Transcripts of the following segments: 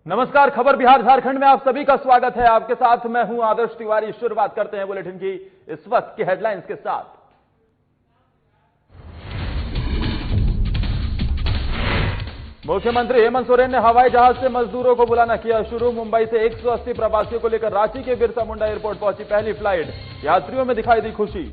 नमस्कार, खबर बिहार झारखंड में आप सभी का स्वागत है। आपके साथ मैं हूं आदर्श तिवारी। शुरुआत करते हैं बुलेटिन की इस वक्त की हेडलाइंस के साथ। मुख्यमंत्री हेमंत सोरेन ने हवाई जहाज से मजदूरों को बुलाना किया शुरू। मुंबई से 180 प्रवासियों को लेकर रांची के बिरसा मुंडा एयरपोर्ट पहुंची पहली फ्लाइट। यात्रियों में दिखाई दी खुशी।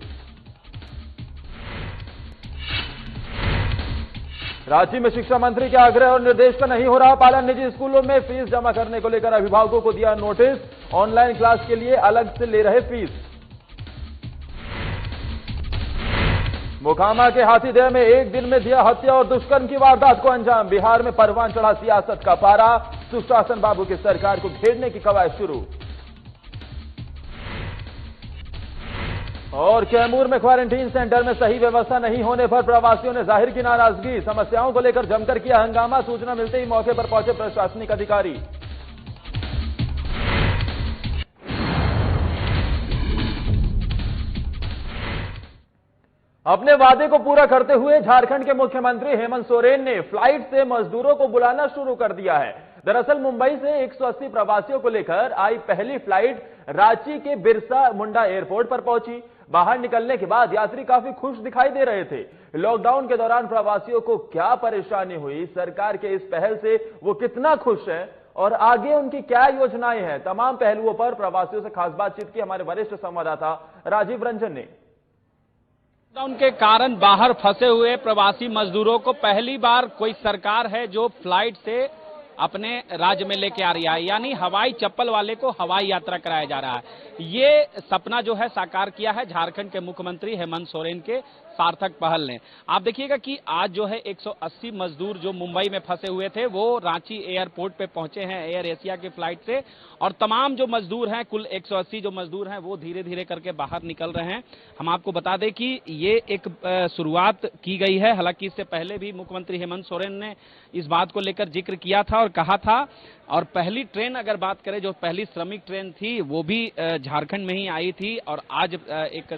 रांची में शिक्षा मंत्री के आग्रह और निर्देश का नहीं हो रहा पालन। निजी स्कूलों में फीस जमा करने को लेकर अभिभावकों को दिया नोटिस। ऑनलाइन क्लास के लिए अलग से ले रहे फीस। मोकामा के हाथीदह में एक दिन में दिया हत्या और दुष्कर्म की वारदात को अंजाम। बिहार में परवान चढ़ा सियासत का पारा। सुशासन बाबू की सरकार को घेरने की कवायद शुरू। और कैमूर में क्वारंटीन सेंटर में सही व्यवस्था नहीं होने पर प्रवासियों ने जाहिर की नाराजगी। समस्याओं को लेकर जमकर किया हंगामा। सूचना मिलते ही मौके पर पहुंचे प्रशासनिक अधिकारी। अपने वादे को पूरा करते हुए झारखंड के मुख्यमंत्री हेमंत सोरेन ने फ्लाइट से मजदूरों को बुलाना शुरू कर दिया है। दरअसल मुंबई से 180 प्रवासियों को लेकर आई पहली फ्लाइट रांची के बिरसा मुंडा एयरपोर्ट पर पहुंची। बाहर निकलने के बाद यात्री काफी खुश दिखाई दे रहे थे। लॉकडाउन के दौरान प्रवासियों को क्या परेशानी हुई, सरकार के इस पहल से वो कितना खुश हैं और आगे उनकी क्या योजनाएं हैं, तमाम पहलुओं पर प्रवासियों से खास बातचीत की हमारे वरिष्ठ संवाददाता राजीव रंजन ने। लॉकडाउन के कारण बाहर फंसे हुए प्रवासी मजदूरों को पहली बार कोई सरकार है जो फ्लाइट से अपने राज्य में लेके आ रही है, यानी हवाई चप्पल वाले को हवाई यात्रा कराया जा रहा है। ये सपना जो है साकार किया है झारखंड के मुख्यमंत्री हेमंत सोरेन के सार्थक पहल ने। आप देखिएगा कि आज जो है 180 मजदूर जो मुंबई में फंसे हुए थे वो रांची एयरपोर्ट पे पहुंचे हैं एयर एशिया की फ्लाइट से। और तमाम जो मजदूर हैं, कुल 180 जो मजदूर हैं, वो धीरे धीरे करके बाहर निकल रहे हैं। हम आपको बता दें कि ये एक शुरुआत की गई है। हालांकि इससे पहले भी मुख्यमंत्री हेमंत सोरेन ने इस बात को लेकर जिक्र किया था और कहा था। और पहली ट्रेन अगर बात करें, जो पहली श्रमिक ट्रेन थी वो भी झारखंड में ही आई थी। और आज एक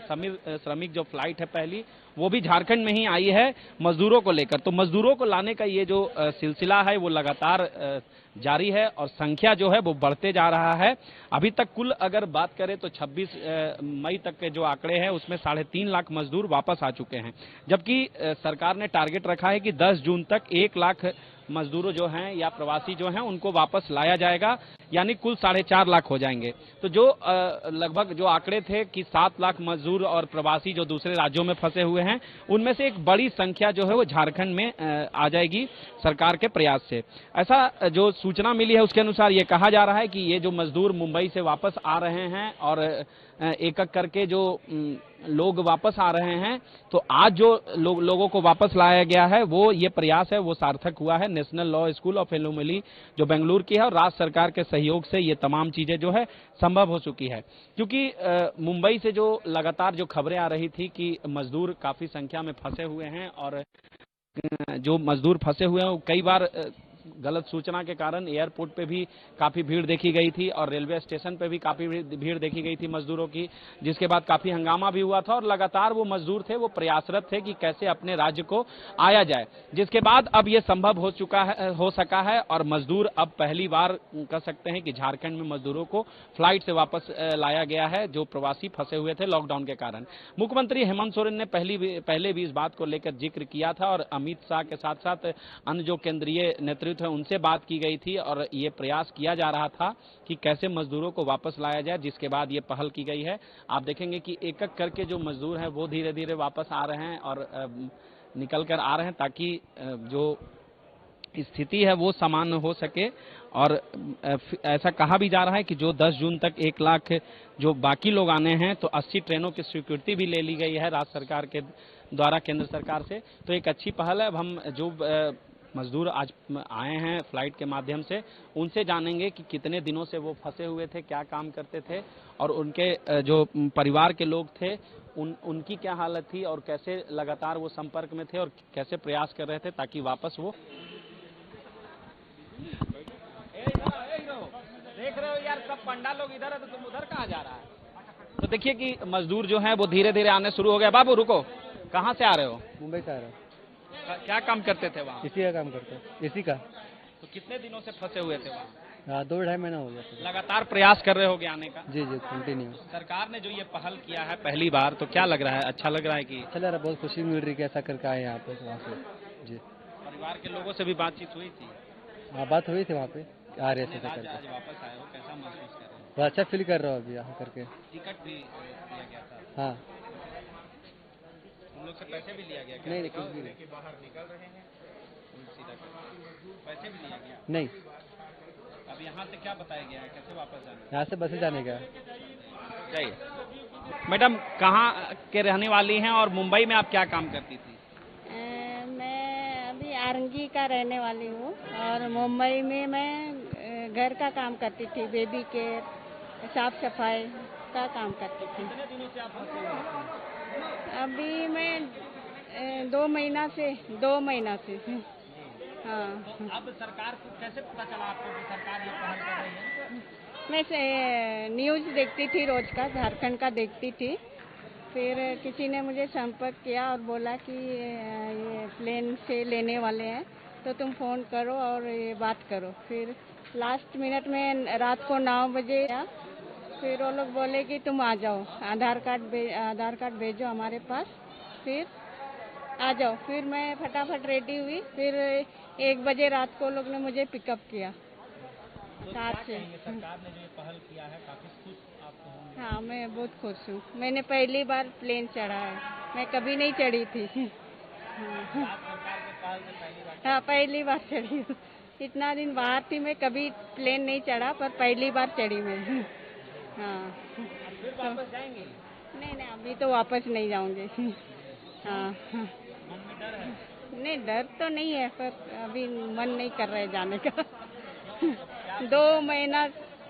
श्रमिक जो फ्लाइट है पहली, वो भी झारखंड में ही आई है मजदूरों को लेकर। तो मजदूरों को लाने का ये जो सिलसिला है वो लगातार जारी है और संख्या जो है वो बढ़ते जा रहा है। अभी तक कुल अगर बात करें तो 26 मई तक के जो आंकड़े हैं उसमें 3.5 लाख मजदूर वापस आ चुके हैं। जबकि सरकार ने टारगेट रखा है कि 10 जून तक 1 लाख मजदूर जो हैं या प्रवासी जो हैं उनको वापस लाया जाएगा, यानी कुल 4.5 लाख हो जाएंगे। तो जो लगभग जो आंकड़े थे कि 7 लाख मजदूर और प्रवासी जो दूसरे राज्यों में फंसे हुए हैं, उनमें से एक बड़ी संख्या जो है वो झारखंड में आ जाएगी सरकार के प्रयास से। ऐसा जो सूचना मिली है उसके अनुसार ये कहा जा रहा है कि ये जो मजदूर मुंबई से वापस आ रहे हैं और एक एक करके जो लोग वापस आ रहे हैं, तो आज जो लोगों को वापस लाया गया है वो ये प्रयास है वो सार्थक हुआ है। नेशनल लॉ स्कूल ऑफ एलोमली जो बेंगलुरु की है और राज्य सरकार के सहयोग से ये तमाम चीजें जो है संभव हो चुकी है। क्योंकि मुंबई से जो लगातार जो खबरें आ रही थी कि मजदूर काफी संख्या में फंसे हुए हैं और जो मजदूर फंसे हुए हैं कई बार गलत सूचना के कारण एयरपोर्ट पे भी काफी भीड़ देखी गई थी और रेलवे स्टेशन पे भी काफी भीड़ देखी गई थी मजदूरों की, जिसके बाद काफी हंगामा भी हुआ था। और लगातार वो मजदूर थे वो प्रयासरत थे कि कैसे अपने राज्य को आया जाए, जिसके बाद अब ये संभव हो सका है और मजदूर अब पहली बार कह सकते हैं कि झारखंड में मजदूरों को फ्लाइट से वापस लाया गया है जो प्रवासी फंसे हुए थे लॉकडाउन के कारण। मुख्यमंत्री हेमंत सोरेन ने पहले भी इस बात को लेकर जिक्र किया था और अमित शाह के साथ साथ अन्य जो केंद्रीय नेतृत्व है उनसे बात की गई थी और ये प्रयास किया जा रहा था कि कैसे मजदूरों को वापस लाया जाए, जिसके बाद ये पहल की गई है। आप देखेंगे कि एक एक करके जो मजदूर हैं वो धीरे धीरे वापस आ रहे हैं और निकल कर आ रहे हैं ताकि जो स्थिति है वो सामान्य हो सके। और ऐसा कहा भी जा रहा है कि जो 10 जून तक 1 लाख जो बाकी लोग आने हैं, तो 80 ट्रेनों की स्वीकृति भी ले ली गई है राज्य सरकार के द्वारा केंद्र सरकार से। तो एक अच्छी पहल है। अब हम जो मजदूर आज आए हैं फ्लाइट के माध्यम से उनसे जानेंगे कि कितने दिनों से वो फंसे हुए थे, क्या काम करते थे और उनके जो परिवार के लोग थे उनकी क्या हालत थी और कैसे लगातार वो संपर्क में थे और कैसे प्रयास कर रहे थे ताकि वापस वो। देख रहे हो यार, सब पंडा लोग इधर है तो तुम उधर कहाँ जा रहा है। तो देखिए कि मजदूर जो हैं वो धीरे धीरे आने शुरू हो गए। बाबू रुको, कहाँ से आ रहे हो? मुंबई से आ रहा हूँ। क्या काम करते थे वहाँ? इसी का काम करते हैं, इसी का। तो कितने दिनों से फंसे हुए थे वहाँ? हाँ, 2-2.5 महीना हो गया था। लगातार प्रयास कर रहे होगे आने का। जी कंटिन्यू। सरकार ने जो ये पहल किया है पहली बार, तो क्या लग रहा है, अच्छा लग रहा है कि चल रहा, बहुत खुशी मिल रही है कि ऐसा करके आए यहाँ पे वहाँ से। जी, परिवार के लोगों से भी बातचीत हुई थी? हाँ बात हुई थी वहाँ पे, आ रहे थे आज करके। आज वापस आए हो, कैसा महसूस कर रहे हो? बहुत अच्छा फील कर रहा हूँ अभी यहाँ करके। टिकट भी दिया गया था? हाँ। हम लोग से पैसे भी लिया गया क्या? नहीं कुछ भी नहीं। बाहर निकल रहे हैं सीधा पैसे भी लिया गया? नहीं। अब यहाँ से क्या बताया गया है, कैसे वापस जाना? यहाँ से बस से जाने का। जाइए। मैडम कहाँ के रहने वाली हैं और मुंबई में आप क्या काम करती थी? मैं अभी आरंगी का रहने वाली हूँ और मुंबई में मैं घर का काम करती थी, बेबी केयर, साफ सफाई का काम करती थी। कितने दिनों से आप फंसे हुए हैं? अभी मैं 2 महीना से हाँ। तो अब सरकार को कैसे पता चला आपको कि सरकार ये पहल कर रही है? मैं न्यूज़ देखती थी, रोज का झारखंड का देखती थी। फिर किसी ने मुझे संपर्क किया और बोला कि ये प्लेन से लेने वाले हैं, तो तुम फ़ोन करो और ये बात करो। फिर लास्ट मिनट में रात को 9 बजे आया, फिर वो लोग बोले कि तुम आ जाओ, आधार कार्ड भेजो हमारे पास, फिर आ जाओ। फिर मैं फटाफट रेडी हुई, फिर 1 बजे रात को लोग ने मुझे पिकअप किया कार से। सरकार ने जो ये पहल किया है काफी खुश आपको होंगे? हाँ, मैं बहुत खुश हूँ। मैंने पहली बार प्लेन चढ़ा है, मैं कभी नहीं चढ़ी थी। आप सरकार के पहल से पहली बार? हाँ, पहली बार चढ़ी हूँ। इतना दिन बाहर थी, मैं कभी प्लेन नहीं चढ़ा, पर पहली बार चढ़ी मैं। हाँ। फिर वापस जाएंगे? नहीं, अभी तो वापस नहीं जाऊंगी। हाँ। मन में डर है? नहीं, डर तो नहीं है, पर अभी मन नहीं कर रहा है जाने का। 2 महीना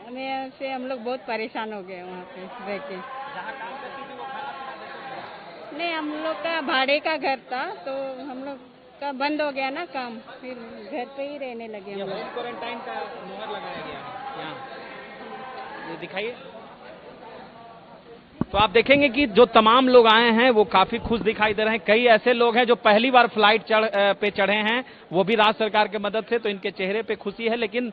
में से हम लोग बहुत परेशान हो गए वहाँ पे रह के। जहाँ काम करती थी वो खाना पीना देते थे? नहीं, हम लोग का भाड़े का घर था, तो हम लोग का बंद हो गया ना काम, फिर घर पे ही रहने लगे हम लोग। होम क्वारंटाइन का मुहर लगाया गया है यहाँ, ये दिखाइए। तो आप देखेंगे कि जो तमाम लोग आए हैं वो काफी खुश दिखाई दे रहे हैं। कई ऐसे लोग हैं जो पहली बार फ्लाइट पे चढ़े हैं, वो भी राज्य सरकार की मदद से, तो इनके चेहरे पे खुशी है। लेकिन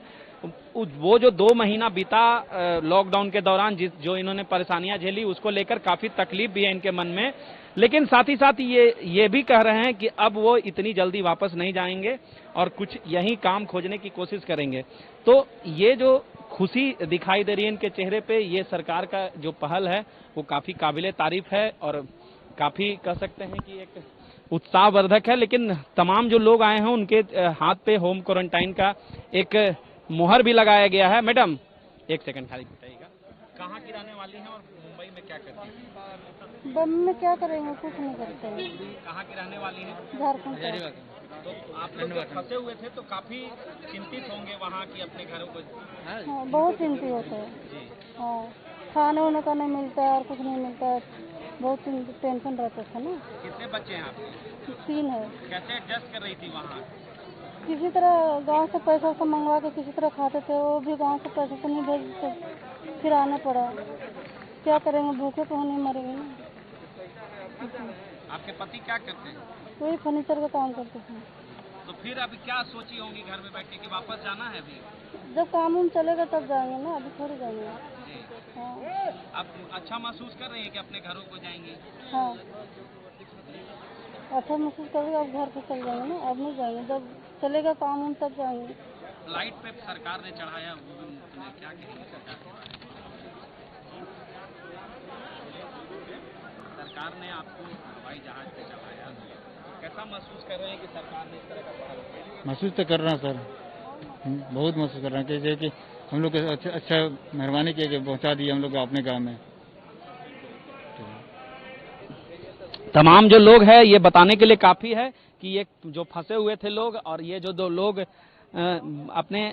वो जो 2 महीना बीता लॉकडाउन के दौरान जो इन्होंने परेशानियां झेली, उसको लेकर काफी तकलीफ भी है इनके मन में। लेकिन साथ ही साथ ये भी कह रहे हैं कि अब वो इतनी जल्दी वापस नहीं जाएंगे और कुछ यहीं काम खोजने की कोशिश करेंगे। तो ये जो खुशी दिखाई दे रही है इनके चेहरे पे, ये सरकार का जो पहल है वो काफी काबिले तारीफ है और काफी कह सकते हैं कि एक उत्साहवर्धक है। लेकिन तमाम जो लोग आए हैं उनके हाथ पे होम क्वारंटाइन का एक मुहर भी लगाया गया है। मैडम 1 सेकंड खाली बताइएगा, कहाँ की रहने वाली हैं और मुंबई में क्या करती हैं? बम में क्या करेंगे, कुछ नहीं करते हैं। कहाँ की रहने वाली हैं? झारखंड से। तो आप लोग जब फंसे हुए थे तो काफी चिंतित होंगे वहाँ की अपने घरों को? हाँ, बहुत चिंतित होता है। हाँ, खाने वाने का नहीं मिलता है और कुछ नहीं मिलता है, बहुत टेंशन रहता था ना। कितने बच्चे हैं आपके? 3 है। कैसे एडजस्ट कर रही थी वहाँ? किसी तरह गांव से पैसा से मंगवा के किसी तरह खाते थे, वो भी गांव से पैसा से नहीं भेजते, फिर आना पड़ा। क्या करेंगे, भूखे तो नहीं मरेंगे ना। आपके पति क्या करते हैं? वही फर्नीचर का काम करते थे। तो फिर अभी क्या सोची होंगी घर में बैठ के कि वापस जाना है अभी? जब काम उम चलेगा तब जाएंगे ना, अभी थोड़ी जाएंगे। जी। हाँ। आप अच्छा महसूस कर रही हैं कि अपने घरों को जाएंगे? हाँ, अच्छा महसूस करेगा, अब घर पे चल जाएंगे ना, अब नहीं जाएंगे, जब चलेगा काम उम तब जाएंगे। फ्लाइट पे सरकार ने चढ़ाया, वो भी मुफ्त में, क्या कहेंगे सरकार के बारे में? सरकार ने आपको हवाई जहाज पे चढ़ाया, तो कैसा महसूस कर रहे हैं कि सरकार ने इस तरह का पहल किया? महसूस तो कर रहा हूँ सर, बहुत महसूस कर रहे हैं जैसे कि हम लोग अच्छा मेहरबानी किया कि पहुँचा दिए हम लोग अपने गाँव में। तमाम जो लोग हैं ये बताने के लिए काफी है कि ये जो फंसे हुए थे लोग और ये जो 2 लोग अपने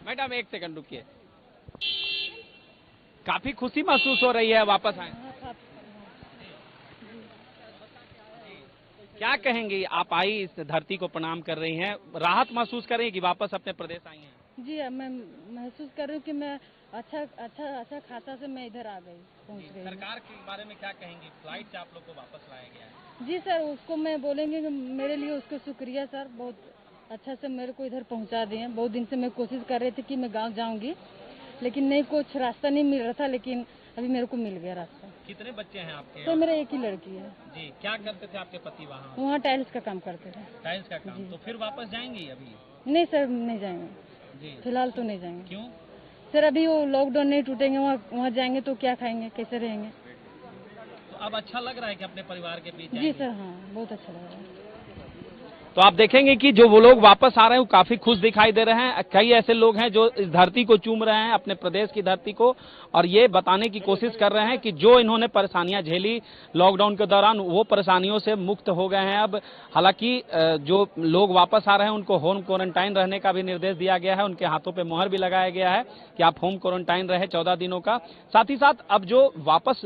मैडम 1 सेकंड रुकिए, काफी खुशी महसूस हो रही है वापस आए। क्या कहेंगी, आप आई इस धरती को प्रणाम कर रही हैं, राहत महसूस कर रही हैं कि वापस अपने प्रदेश आई हैं? जी मैं महसूस कर रही हूँ कि मैं अच्छा खासा से मैं इधर आ गई, पहुँच गई। सरकार के बारे में क्या कहेंगी? फ्लाइट से आप लोग को वापस लाया गया है। जी सर, उसको मैं बोलेंगे कि मेरे लिए उसको शुक्रिया सर, बहुत अच्छा से मेरे को इधर पहुँचा दिए। बहुत दिन से मैं कोशिश कर रही थी कि मैं गाँव जाऊँगी, लेकिन नहीं, कुछ रास्ता नहीं मिल रहा था, लेकिन अभी मेरे को मिल गया रास्ता। कितने बच्चे हैं आपके? तो मेरा एक ही लड़की है जी। क्या करते थे आपके पति वहाँ? वहाँ टाइल्स का काम करते थे। टाइल्स का काम। तो फिर वापस जाएंगी अभी? नहीं सर, नहीं जाएंगे जी। फिलहाल तो नहीं जाएंगे। क्यों? सर अभी वो लॉकडाउन नहीं टूटेंगे, वहाँ जाएंगे तो क्या खाएंगे, कैसे रहेंगे। तो अब अच्छा लग रहा है कि अपने परिवार के बीच? जी सर, हाँ बहुत अच्छा लग रहा है। तो आप देखेंगे कि जो वो लोग वापस आ रहे हैं वो काफी खुश दिखाई दे रहे हैं। कई ऐसे लोग हैं जो इस धरती को चूम रहे हैं, अपने प्रदेश की धरती को, और ये बताने की कोशिश कर रहे हैं कि जो इन्होंने परेशानियां झेली लॉकडाउन के दौरान, वो परेशानियों से मुक्त हो गए हैं अब। हालांकि जो लोग वापस आ रहे हैं उनको होम क्वारंटाइन रहने का भी निर्देश दिया गया है, उनके हाथों पर मोहर भी लगाया गया है कि आप होम क्वारंटाइन रहे 14 दिनों का। साथ ही साथ अब जो वापस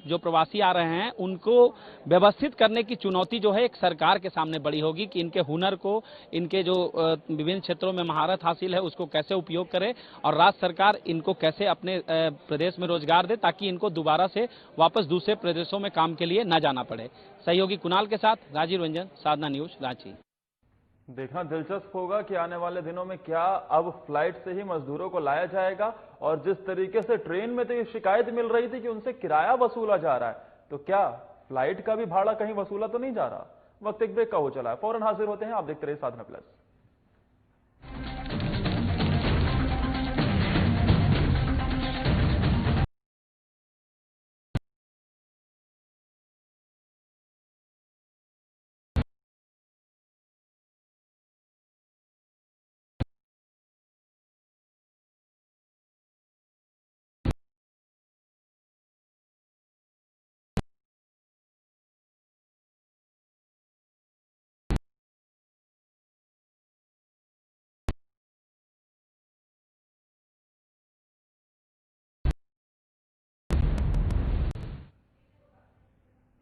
जो प्रवासी आ रहे हैं उनको व्यवस्थित करने की चुनौती जो है एक सरकार के सामने बड़ी होगी कि इनके हुनर को, इनके जो विभिन्न क्षेत्रों में महारत हासिल है उसको कैसे उपयोग करे, और राज्य सरकार इनको कैसे अपने प्रदेश में रोजगार दे ताकि इनको दोबारा से वापस दूसरे प्रदेशों में काम के लिए न जाना पड़े। सहयोगी कुणाल के साथ राजीव रंजन, साधना न्यूज, रांची। देखना दिलचस्प होगा कि आने वाले दिनों में क्या अब फ्लाइट से ही मजदूरों को लाया जाएगा, और जिस तरीके से ट्रेन में तो ये शिकायत मिल रही थी कि उनसे किराया वसूला जा रहा है, तो क्या फ्लाइट का भी भाड़ा कहीं वसूला तो नहीं जा रहा। वक्त एक ब्रेक का हो चला है, फौरन हाजिर होते हैं, आप देखते रहिए साधना प्लस।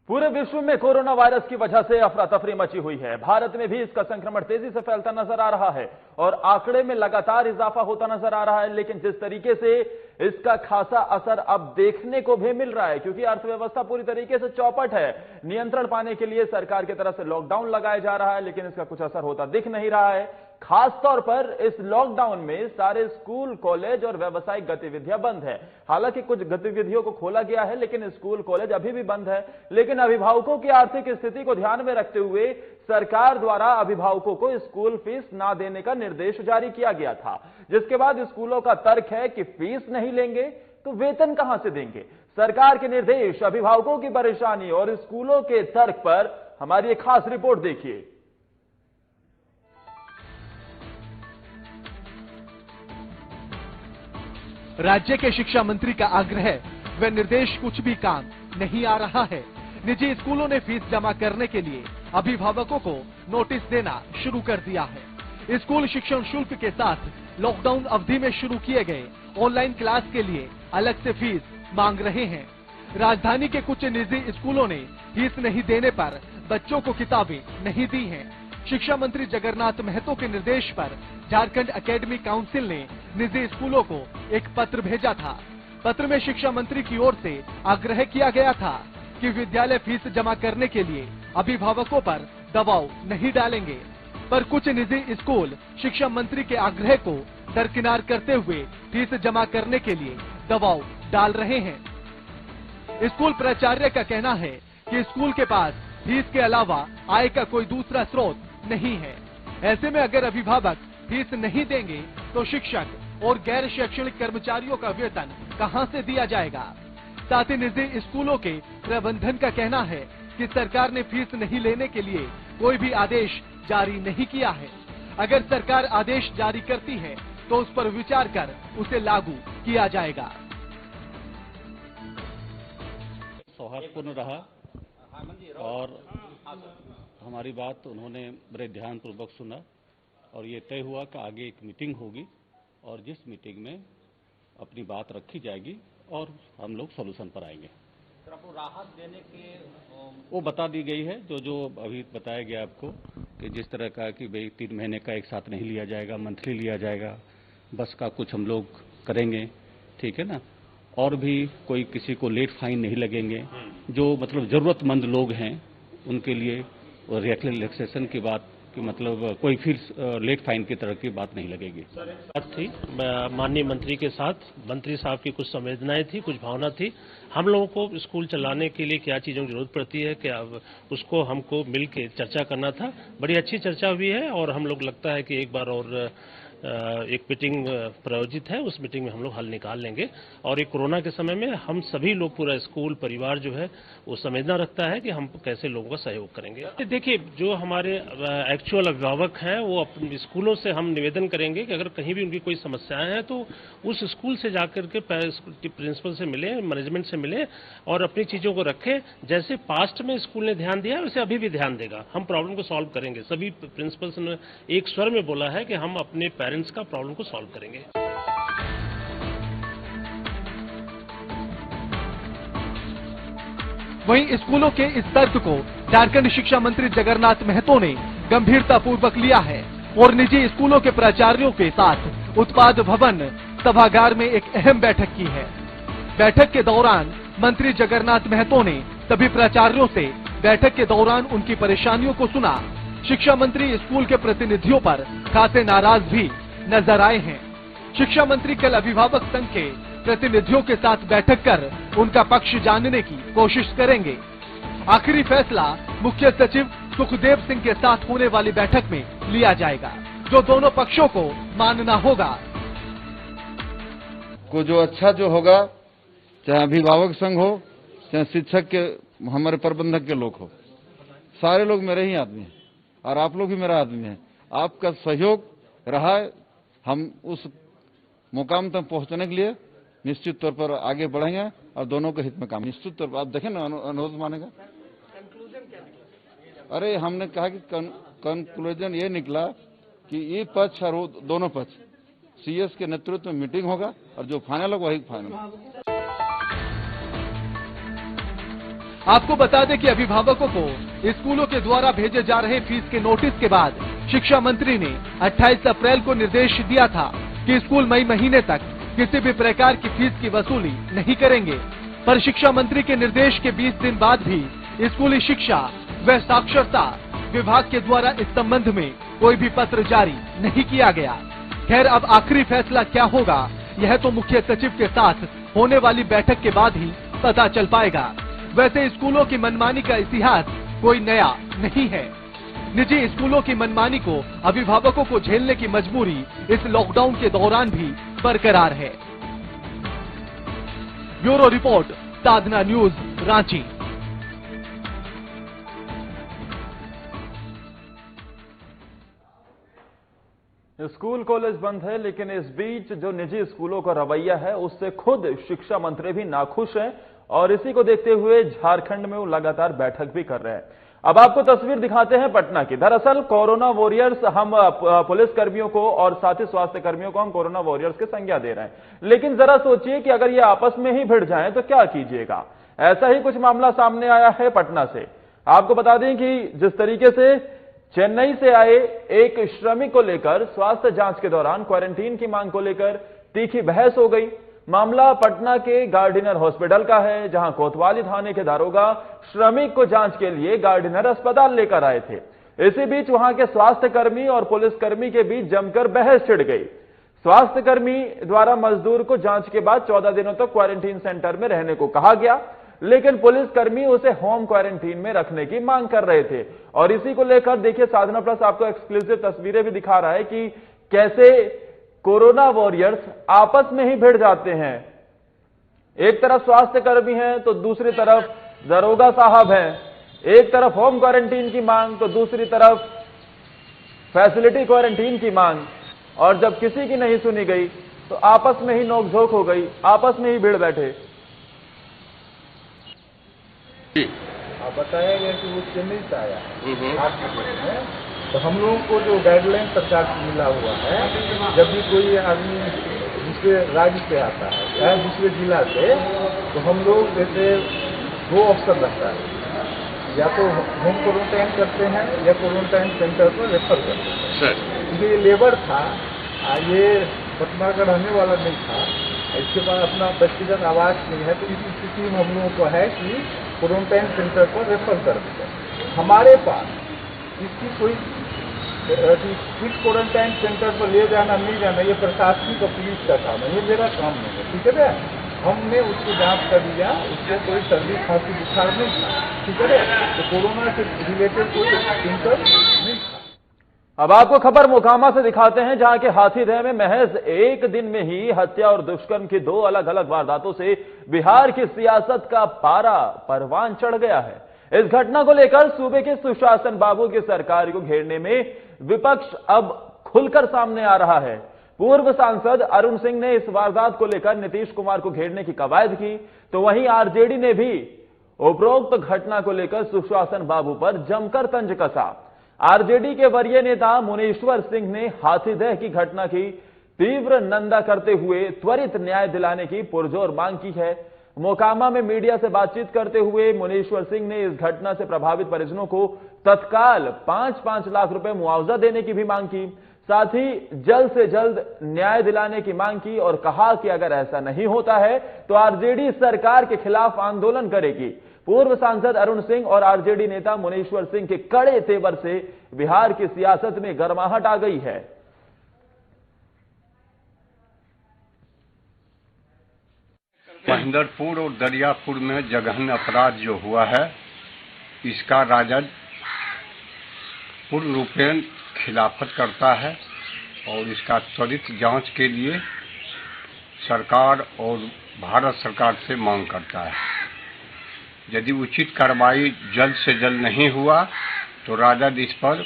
पूरे विश्व में कोरोना वायरस की वजह से अफरा तफरी मची हुई है। भारत में भी इसका संक्रमण तेजी से फैलता नजर आ रहा है और आंकड़े में लगातार इजाफा होता नजर आ रहा है। लेकिन जिस तरीके से इसका खासा असर अब देखने को भी मिल रहा है, क्योंकि अर्थव्यवस्था पूरी तरीके से चौपट है, नियंत्रण पाने के लिए सरकार की तरफ से लॉकडाउन लगाया जा रहा है, लेकिन इसका कुछ असर होता दिख नहीं रहा है। खास तौर पर इस लॉकडाउन में सारे स्कूल, कॉलेज और व्यावसायिक गतिविधियां बंद है। हालांकि कुछ गतिविधियों को खोला गया है, लेकिन स्कूल, कॉलेज अभी भी बंद है। लेकिन अभिभावकों की आर्थिक स्थिति को ध्यान में रखते हुए सरकार द्वारा अभिभावकों को स्कूल फीस ना देने का निर्देश जारी किया गया था, जिसके बाद स्कूलों का तर्क है कि फीस नहीं लेंगे तो वेतन कहां से देंगे। सरकार के निर्देश, अभिभावकों की परेशानी और स्कूलों के तर्क पर हमारी एक खास रिपोर्ट देखिए। राज्य के शिक्षा मंत्री का आग्रह व निर्देश कुछ भी काम नहीं आ रहा है। निजी स्कूलों ने फीस जमा करने के लिए अभिभावकों को नोटिस देना शुरू कर दिया है। स्कूल शिक्षण शुल्क के साथ लॉकडाउन अवधि में शुरू किए गए ऑनलाइन क्लास के लिए अलग से फीस मांग रहे हैं। राजधानी के कुछ निजी स्कूलों ने फीस नहीं देने पर बच्चों को किताबें नहीं दी हैं। शिक्षा मंत्री जगन्नाथ महतो के निर्देश पर झारखंड एकेडमिक काउंसिल ने निजी स्कूलों को एक पत्र भेजा था। पत्र में शिक्षा मंत्री की ओर से आग्रह किया गया था कि विद्यालय फीस जमा करने के लिए अभिभावकों पर दबाव नहीं डालेंगे, पर कुछ निजी स्कूल शिक्षा मंत्री के आग्रह को दरकिनार करते हुए फीस जमा करने के लिए दबाव डाल रहे हैं। स्कूल प्राचार्य का कहना है कि स्कूल के पास फीस के अलावा आय का कोई दूसरा स्रोत नहीं है। ऐसे में अगर अभिभावक फीस नहीं देंगे तो शिक्षक और गैर शैक्षणिक कर्मचारियों का वेतन कहां से दिया जाएगा। साथ ही निजी स्कूलों के प्रबंधन का कहना है कि सरकार ने फीस नहीं लेने के लिए कोई भी आदेश जारी नहीं किया है। अगर सरकार आदेश जारी करती है तो उस पर विचार कर उसे लागू किया जाएगा। सौहार्दपूर्ण रहा और हमारी बात उन्होंने बड़े ध्यानपूर्वक सुना और ये तय हुआ कि आगे एक मीटिंग होगी और जिस मीटिंग में अपनी बात रखी जाएगी और हम लोग सॉल्यूशन पर आएंगे। सर, आपको राहत देने के वो बता दी गई है जो अभी बताया गया आपको कि जिस तरह का कि भाई 3 महीने का एक साथ नहीं लिया जाएगा, मंथली लिया जाएगा बस का कुछ हम लोग करेंगे, ठीक है ना। और भी कोई किसी को लेट फाइन नहीं लगेंगे, जो मतलब ज़रूरतमंद लोग हैं उनके लिए रिलैक्सेशन की बात कि मतलब कोई फिर लेट फाइन की तरह की बात नहीं लगेगी। बात थी माननीय मंत्री के साथ, मंत्री साहब की कुछ संवेदनाएं थी, कुछ भावना थी। हम लोगों को स्कूल चलाने के लिए क्या चीज़ों की जरूरत पड़ती है, क्या उसको हमको मिल के चर्चा करना था। बड़ी अच्छी चर्चा हुई है और हम लोग लगता है कि एक बार और एक मीटिंग प्रायोजित है, उस मीटिंग में हम लोग हल निकाल लेंगे। और ये कोरोना के समय में हम सभी लोग, पूरा स्कूल परिवार जो है वो संवेदना रखता है कि हम कैसे लोगों का सहयोग करेंगे। देखिए, जो हमारे एक्चुअल अभिभावक हैं वो अपने स्कूलों से हम निवेदन करेंगे कि अगर कहीं भी उनकी कोई समस्याएं हैं तो उस स्कूल से जाकर के प्रिंसिपल से मिले, मैनेजमेंट से मिले और अपनी चीज़ों को रखें। जैसे पास्ट में स्कूल ने ध्यान दिया वैसे अभी भी ध्यान देगा। हम प्रॉब्लम को सॉल्व करेंगे। सभी प्रिंसिपल्स ने एक स्वर में बोला है कि हम अपने पेरेंट्स का प्रॉब्लम को सॉल्व करेंगे। वहीं स्कूलों के इस तर्क को झारखंड शिक्षा मंत्री जगन्नाथ महतो ने गंभीरतापूर्वक लिया है और निजी स्कूलों के प्राचार्यों के साथ उत्पाद भवन सभागार में एक अहम बैठक की है। बैठक के दौरान मंत्री जगन्नाथ महतो ने सभी प्राचार्यों से बैठक के दौरान उनकी परेशानियों को सुना। शिक्षा मंत्री स्कूल के प्रतिनिधियों पर खासे नाराज भी नजर आए हैं। शिक्षा मंत्री कल अभिभावक संघ के प्रतिनिधियों के साथ बैठक कर उनका पक्ष जानने की कोशिश करेंगे। आखिरी फैसला मुख्य सचिव सुखदेव सिंह के साथ होने वाली बैठक में लिया जाएगा, जो दोनों पक्षों को मानना होगा। को जो अच्छा जो होगा, चाहे अभिभावक संघ हो, चाहे शिक्षक के हमारे प्रबंधक के लोग हो, सारे लोग मेरे ही आदमी हैं और आप लोग भी मेरा आदमी हैं। आपका सहयोग रहा है, हम उस मुकाम तक पहुंचने के लिए निश्चित तौर पर आगे बढ़ेंगे और दोनों के हित में काम। निश्चित तौर पर आप देखें ना, अनुरोध मानेगा। अरे हमने कहा कि कंक्लूजन ये निकला कि ये पक्ष और दोनों पक्ष सीएस के नेतृत्व में मीटिंग होगा और जो फाइनल होगा वही फाइनल। आपको बता दें कि अभिभावकों को स्कूलों के द्वारा भेजे जा रहे फीस के नोटिस के बाद शिक्षा मंत्री ने 28 अप्रैल को निर्देश दिया था कि स्कूल मई महीने तक किसी भी प्रकार की फीस की वसूली नहीं करेंगे। पर शिक्षा मंत्री के निर्देश के 20 दिन बाद भी स्कूली शिक्षा व साक्षरता विभाग के द्वारा इस संबंध में कोई भी पत्र जारी नहीं किया गया। खैर, अब आखिरी फैसला क्या होगा यह तो मुख्य सचिव के साथ होने वाली बैठक के बाद ही पता चल पाएगा। वैसे स्कूलों की मनमानी का इतिहास कोई नया नहीं है। निजी स्कूलों की मनमानी को अभिभावकों को झेलने की मजबूरी इस लॉकडाउन के दौरान भी बरकरार है। ब्यूरो रिपोर्ट, साधना न्यूज, रांची। स्कूल कॉलेज बंद है, लेकिन इस बीच जो निजी स्कूलों का रवैया है उससे खुद शिक्षा मंत्री भी नाखुश हैं और इसी को देखते हुए झारखंड में वो लगातार बैठक भी कर रहे हैं। अब आपको तस्वीर दिखाते हैं पटना की। दरअसल कोरोना वॉरियर्स, हम पुलिस कर्मियों को और साथ ही स्वास्थ्य कर्मियों को हम कोरोना वॉरियर्स की संज्ञा दे रहे हैं, लेकिन जरा सोचिए कि अगर ये आपस में ही भिड़ जाएं तो क्या कीजिएगा। ऐसा ही कुछ मामला सामने आया है पटना से। आपको बता दें कि जिस तरीके से चेन्नई से आए एक श्रमिक को लेकर स्वास्थ्य जांच के दौरान क्वारंटीन की मांग को लेकर तीखी बहस हो गई। मामला पटना के गार्डिनर हॉस्पिटल का है, जहां कोतवाली थाने के दारोगा श्रमिक को जांच के लिए गार्डिनर अस्पताल लेकर आए थे। इसी बीच वहां के स्वास्थ्य कर्मी और पुलिसकर्मी के बीच जमकर बहस छिड़ गई। स्वास्थ्य कर्मी द्वारा मजदूर को जांच के बाद 14 दिनों तक क्वारंटीन सेंटर में रहने को कहा गया, लेकिन पुलिसकर्मी उसे होम क्वारंटीन में रखने की मांग कर रहे थे। और इसी को लेकर देखिए, साधना प्लस आपको एक्सक्लूसिव तस्वीरें भी दिखा रहा है कि कैसे कोरोना वॉरियर्स आपस में ही भिड़ जाते हैं। एक तरफ स्वास्थ्य कर्मी हैं तो दूसरी तरफ दरोगा साहब हैं। एक तरफ होम क्वारंटीन की मांग तो दूसरी तरफ फैसिलिटी क्वारंटीन की मांग। और जब किसी की नहीं सुनी गई तो आपस में ही नोकझोंक हो गई, आपस में ही भिड़ बैठे। आप बताएंगे कि वो चेन्नई से आया है, तो हम लोगों को जो गाइडलाइन सरकार से मिला हुआ है, जब भी कोई आदमी दूसरे राज्य से आता है या दूसरे जिला से, तो हम लोग जैसे 2 ऑप्शन रखता है, या तो होम क्वारंटाइन करते हैं या क्वारंटाइन सेंटर पर रेफर करते हैं। ये लेबर था, ये पटना का रहने वाला नहीं था, इसके बाद अपना व्यक्तिगत आवास नहीं है, तो इस स्थिति में हम लोगों को है कि क्वारंटाइन सेंटर पर रेफर कर दिया। हमारे पास इसकी कोई किस क्वारंटाइन सेंटर पर ले जाना नहीं जाना ये प्रशासनिक और पुलिस का काम है, ये मेरा काम नहीं है, ठीक है ना। हमने उसकी जांच कर लिया, उसको कोई सर्दी खांसी बुखार नहीं था, ठीक है ना, तो कोरोना से रिलेटेड कोई सिम्टम नहीं था। अब आपको खबर मोकामा से दिखाते हैं, जहां के हाथीदह में महज एक दिन में ही हत्या और दुष्कर्म की 2 अलग अलग वारदातों से बिहार की सियासत का पारा परवान चढ़ गया है। इस घटना को लेकर सूबे के सुशासन बाबू की सरकार को घेरने में विपक्ष अब खुलकर सामने आ रहा है। पूर्व सांसद अरुण सिंह ने इस वारदात को लेकर नीतीश कुमार को घेरने की कवायद की, तो वहीं आरजेडी ने भी उपरोक्त घटना को लेकर सुशासन बाबू पर जमकर तंज कसा। आरजेडी के वरीय नेता मुनीश्वर सिंह ने हाथीदह की घटना की तीव्र निंदा करते हुए त्वरित न्याय दिलाने की पुरजोर मांग की है। मोकामा में मीडिया से बातचीत करते हुए मुनीश्वर सिंह ने इस घटना से प्रभावित परिजनों को तत्काल 5-5 लाख रुपए मुआवजा देने की भी मांग की। साथ ही जल्द से जल्द न्याय दिलाने की मांग की और कहा कि अगर ऐसा नहीं होता है तो आरजेडी सरकार के खिलाफ आंदोलन करेगी। पूर्व सांसद अरुण सिंह और आरजेडी नेता मुनीश्वर सिंह के कड़े तेवर से बिहार की सियासत में गर्माहट आ गई है। महेंद्रपुर और दरियापुर में जघन्य अपराध जो हुआ है, इसका राजद पूर्ण रूपेण खिलाफत करता है और इसका त्वरित जांच के लिए सरकार और भारत सरकार से मांग करता है। यदि उचित कार्रवाई जल्द से जल्द नहीं हुआ तो राजद इस पर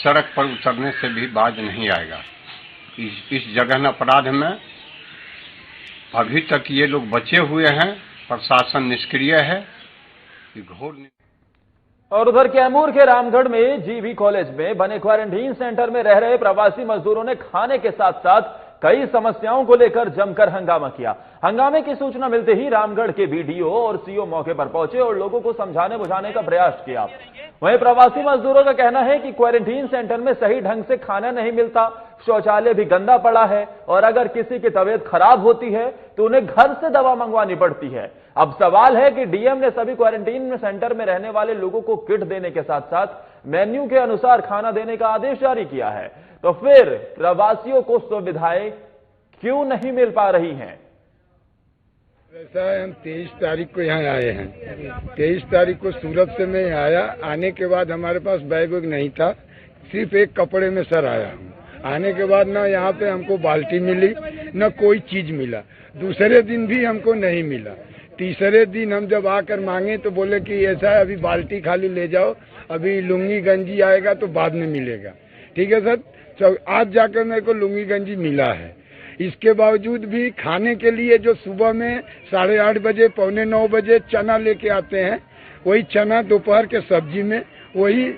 सड़क पर उतरने से भी बाज नहीं आएगा। इस जघन्य अपराध में अभी तक ये लोग बचे हुए हैं, प्रशासन निष्क्रिय है। घोर। और उधर कैमूर के रामगढ़ में जीवी कॉलेज में बने क्वारंटीन सेंटर में रह रहे प्रवासी मजदूरों ने खाने के साथ साथ कई समस्याओं को लेकर जमकर हंगामा किया। हंगामे की सूचना मिलते ही रामगढ़ के बीडीओ और सीओ मौके पर पहुंचे और लोगों को समझाने बुझाने का प्रयास किया। वहीं प्रवासी मजदूरों का कहना है कि क्वारंटीन सेंटर में सही ढंग से खाना नहीं मिलता, शौचालय भी गंदा पड़ा है और अगर किसी की तबीयत खराब होती है तो उन्हें घर से दवा मंगवानी पड़ती है। अब सवाल है कि डीएम ने सभी क्वारंटीन सेंटर में रहने वाले लोगों को किट देने के साथ साथ मेन्यू के अनुसार खाना देने का आदेश जारी किया है, तो फिर प्रवासियों को सुविधाएं क्यों नहीं मिल पा रही हैं? ऐसा है, हम 23 तारीख को यहाँ आए हैं। 23 तारीख को सूरत से मैं आया। आने के बाद हमारे पास बैग वैग नहीं था, सिर्फ एक कपड़े में सर आया हूँ। आने के बाद ना यहाँ पे हमको बाल्टी मिली, न कोई चीज मिला। दूसरे दिन भी हमको नहीं मिला। तीसरे दिन हम जब आकर मांगे तो बोले कि ऐसा है, अभी बाल्टी खाली ले जाओ, अभी लुंगी गंजी आएगा तो बाद में मिलेगा। ठीक है सर, तो आज जाकर मेरे को लुंगी गंजी मिला है। इसके बावजूद भी खाने के लिए जो सुबह में 8:30 बजे 8:45 बजे चना लेके आते हैं, वही चना दोपहर के सब्जी में वही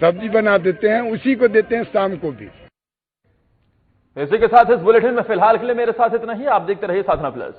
सब्जी बना देते हैं, उसी को देते हैं शाम को भी। इसी के साथ इस बुलेटिन में फिलहाल के लिए मेरे साथ इतना ही। आप देखते रहिए साधना प्लस।